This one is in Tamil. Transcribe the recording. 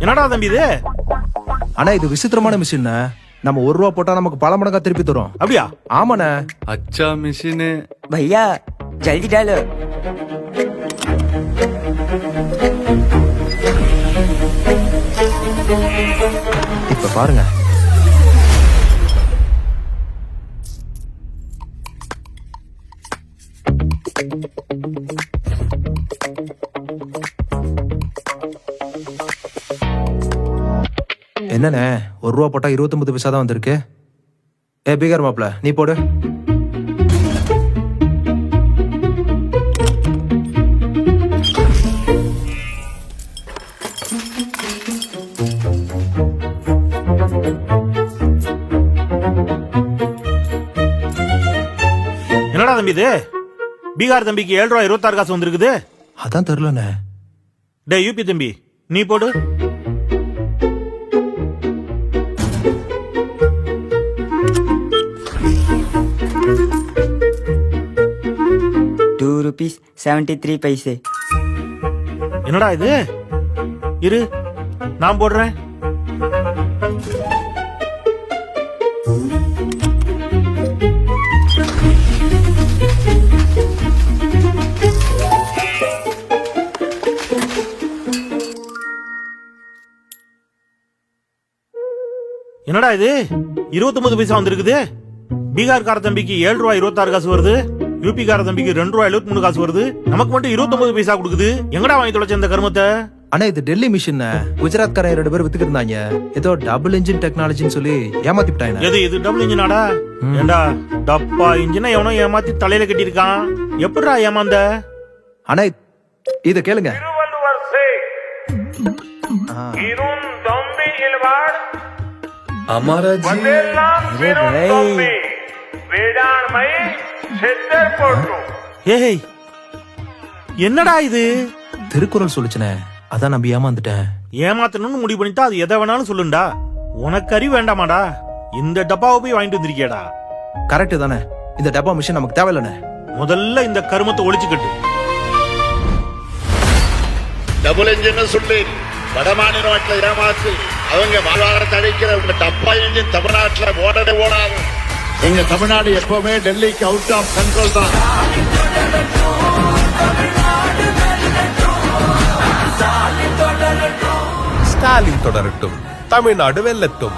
என்னடா தம்பி இது? ஆனா இது விசித்திரமான மிஷின். நம்ம 1 ரூபா போட்டா நமக்கு பல மடங்கா திருப்பி தரும். அப்படியா? ஆமாண்ணே. अच्छा मशीन है भैया जल्दी डालो। இப்ப பாருங்க. என்னண்ணே 1 ரூபா போட்டா 29 பைசா தான் வந்திருக்கு. பீகார் மாப்ள நீ போடு. என்னடா தம்பி இது? பீகார் தம்பிக்கு 7 ரூபா 26 காசு வந்திருக்குது. அதான் தெரியலண்ணே. டே யூபி தம்பி நீ போடு. ₹2.73 என்னடா இது? இரு நான் போடுறேன். என்னடா இது 29 பைசா வந்திருக்குது. பீகார்கார தம்பிக்கு 7 ரூபா 26 காசு வருது. யூபி கார தம்பிக்கு 2 ரூபா 73 காசு வருது. நமக்கு மட்டும் 29 பைசா கொடுக்குது. எங்கடா வாங்கி தொலைச்ச இந்த கருமத்தை? ஆனா இது டெல்லி மிஷின். குஜராத்காரன் 2 பேர் வித்துக்கிட்டு இருந்தாங்க. ஏதோ டபுள் இன்ஜின் டெக்னாலஜின்னு சொல்லி ஏமாத்திட்டாங்க. எது இது டபுள் இன்ஜினாடா? ஏண்டா டப்பா இன்ஜினை எவனோ ஏமாத்தி தலையில கட்டியிருக்கான். எப்படிடா ஏமாந்த? ஆனா இத கேளுங்க. हमारा जी ஏய் என்னடா இது? திருக்குறள் சொல்லுச்சுனே, அதான் நம்பி ஏமாந்துட்டேன். ஏமாத்தணும்னு முடிவு பண்ணிட்டா அது எதை வேணாலும் சொல்லுண்டா. உனக்கு அறிவு வேண்டாமாடா? இந்த டப்பாவை போய் வாங்கிட்டு வந்திருக்கியாடா? கரெக்ட் தானே. இந்த டப்பா மிஷின் நமக்கு தேவையில்லைண்ணே. முதல்ல இந்த கருமத்தை ஒழிச்சுக்கட்டு. டபுள் இன்ஜின் சொல்லி வடமாநில நாட்டில் ஏமாற்றி அவங்க வாழ்வாதாரத்தை அழிக்கிற உங்க டப்பா இன்ஜின் தமிழ்நாட்டில் ஓடவே ஓடாது. எங்க தமிழ்நாடு எப்பவுமே டெல்லிக்கு அவுட் ஆஃப் கண்ட்ரோல் தான். ஸ்டாலின் தொடரட்டும், தமிழ்நாடு வெல்லட்டும்.